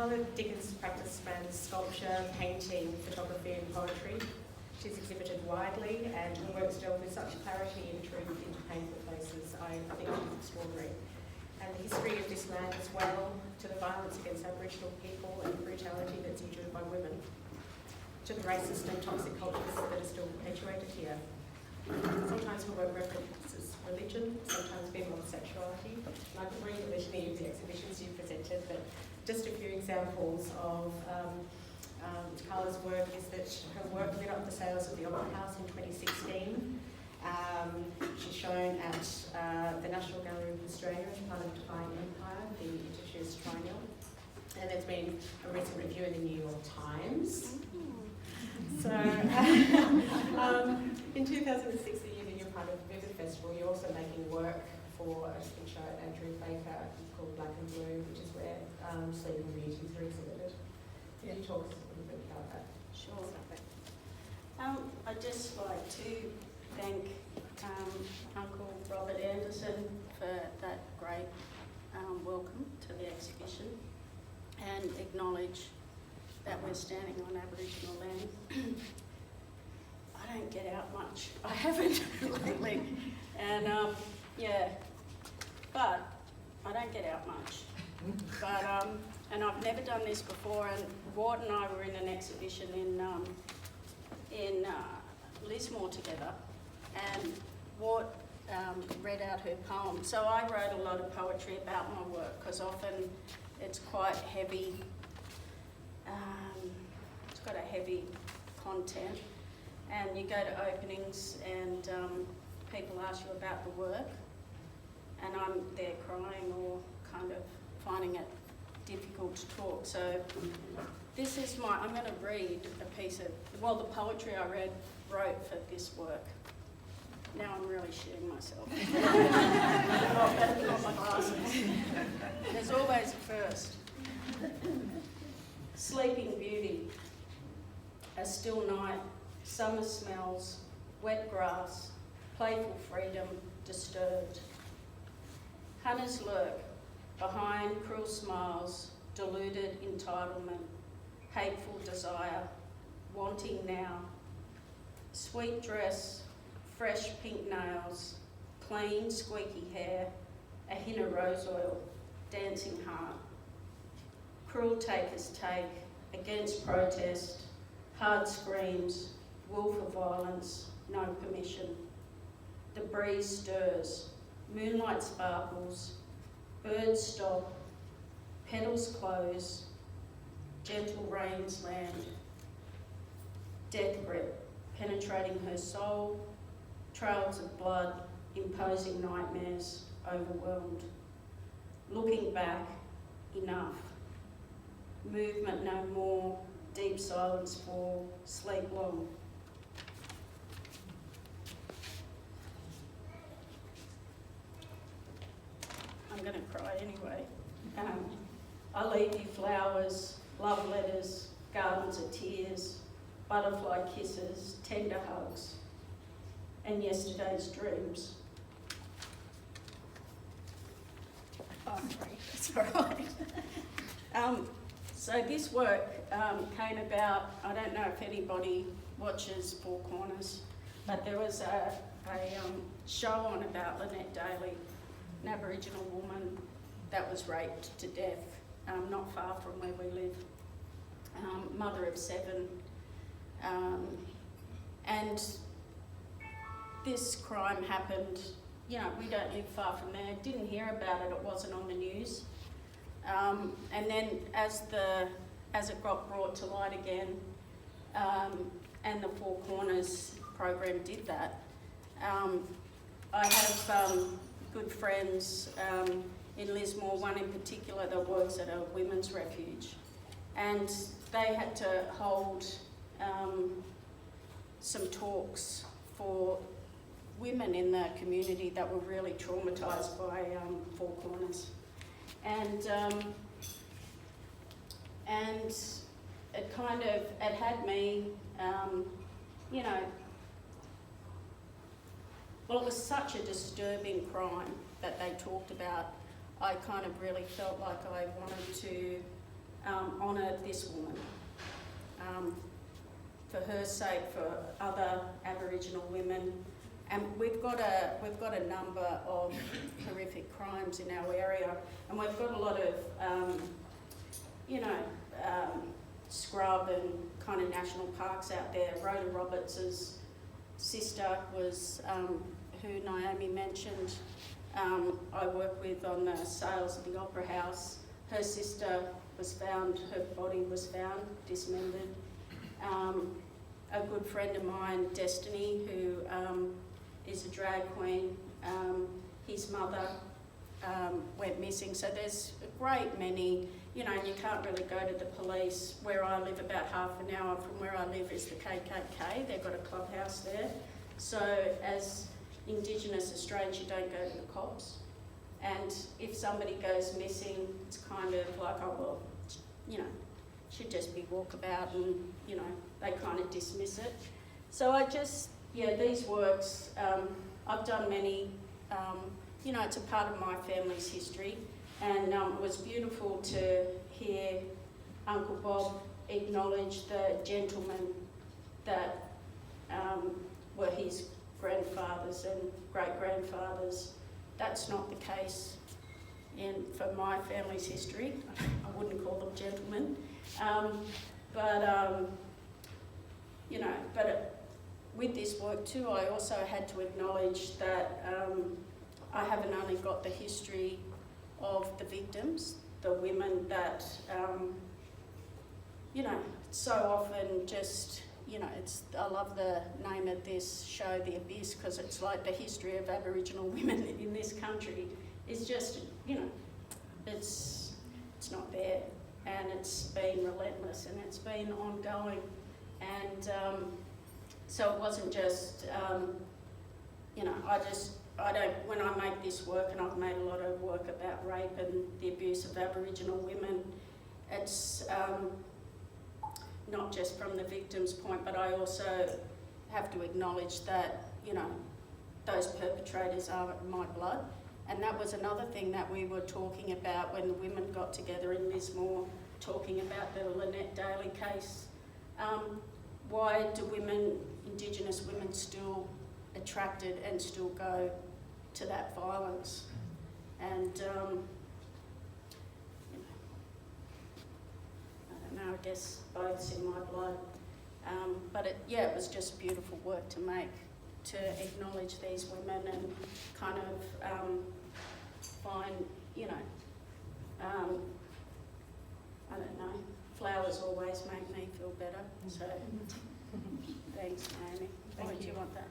Karla Dickens' practice spans sculpture, painting, photography and poetry. She's exhibited widely and her works delve with such clarity and truth into painful places. I think she's extraordinary. And the history of this land as well, to the violence against Aboriginal people and brutality that's endured by women, to the racist and toxic cultures that are still perpetuated here. Sometimes her work references religion, sometimes female sexuality. And I could read the litany of the exhibitions you presented, but just a few examples of Karla's work is that her work lit up the sales of the Opera House in 2016. She's shown at the National Gallery of Australia as part of Divine Empire, the introduced triennial. And there's been a recent review in the New York Times. So, in 2006, the year that you're part of the Griffith Festival, you're also making work for a picture at Andrew Baker called Black and Blue, which is where Sleeping Beauties are exhibited. Can you talk us a little bit about that? Sure. I'd just like to thank Uncle Robert Anderson for that great welcome to the exhibition and acknowledge that we're standing on Aboriginal land. I don't get out much. I haven't lately. And but I don't get out much. But and I've never done this before, and Ward and I were in an exhibition in Lismore together, and Ward read out her poem. So I wrote a lot of poetry about my work, because often it's quite heavy. It's got a heavy content, and you go to openings and people ask you about the work, and I'm there crying or kind of finding it difficult to talk. So this is I'm going to read a piece of, the poetry I wrote for this work. Now I'm really shitting myself. I've got my glasses. There's always a first. Sleeping Beauty. A still night, summer smells, wet grass, playful freedom disturbed. Hunters lurk behind cruel smiles, deluded entitlement, hateful desire, wanting now. Sweet dress, fresh pink nails, clean squeaky hair, a hint of rose oil, dancing heart. Cruel takers take, against protest, hard screams, will for violence, no permission. The breeze stirs, moonlight sparkles, birds stop, petals close, gentle rains land. Death grip penetrating her soul, trails of blood, imposing nightmares, overwhelmed. Looking back, enough. Movement no more, deep silence fall, sleep long. I'm going to cry anyway. I leave you flowers, love letters, gardens of tears, butterfly kisses, tender hugs, and yesterday's dreams. Oh, that's all right. So this work came about, I don't know if anybody watches Four Corners, but there was a show on about Lynette Daly, an Aboriginal woman that was raped to death not far from where we live, mother of 7. And this crime happened, we don't live far from there, didn't hear about it, it wasn't on the news. And then as it got brought to light again, and the Four Corners program did that, I have good friends in Lismore, one in particular that works at a women's refuge, and they had to hold some talks for women in the community that were really traumatised by Four Corners. And it had me, well, it was such a disturbing crime that they talked about. I kind of really felt like I wanted to honour this woman. For her sake, for other Aboriginal women, and we've got a number of horrific crimes in our area, and we've got a lot of scrub and kind of national parks out there. Rhoda Roberts' sister was, who Naomi mentioned, I work with on the sales of the Opera House. Her sister was found, her body was found dismembered. A good friend of mine, Destiny, who is a drag queen, his mother went missing. So there's a great many, and you can't really go to the police. Where I live, about half an hour from where I live, is the KKK. They've got a clubhouse there. So as Indigenous Australians, you don't go to the cops. And if somebody goes missing, it's kind of like, oh, well, should just be walkabout, and, they kind of dismiss it. So these works, I've done many, it's a part of my family's history, and it was beautiful to hear Uncle Bob acknowledge the gentlemen that were his grandfathers and great-grandfathers. That's not the case for my family's history. I wouldn't call them gentlemen. But with this work too, I also had to acknowledge that I haven't only got the history of the victims, the women that, so often just, I love the name of this show, The Abyss, because it's like the history of Aboriginal women in this country is just, it's not there, and it's been relentless, and it's been ongoing. And so it wasn't just, when I make this work, and I've made a lot of work about rape and the abuse of Aboriginal women, it's not just from the victim's point, but I also have to acknowledge that, those perpetrators are my blood. And that was another thing that we were talking about when the women got together in Lismore, talking about the Lynette Daly case. Why do Indigenous women still attracted and still go to that violence? And I don't know, I guess both's in my blood. But it was just beautiful work to make, to acknowledge these women and kind of find, I don't know, flowers always make me feel better. So thanks, Naomi. Thank Do you. you want that?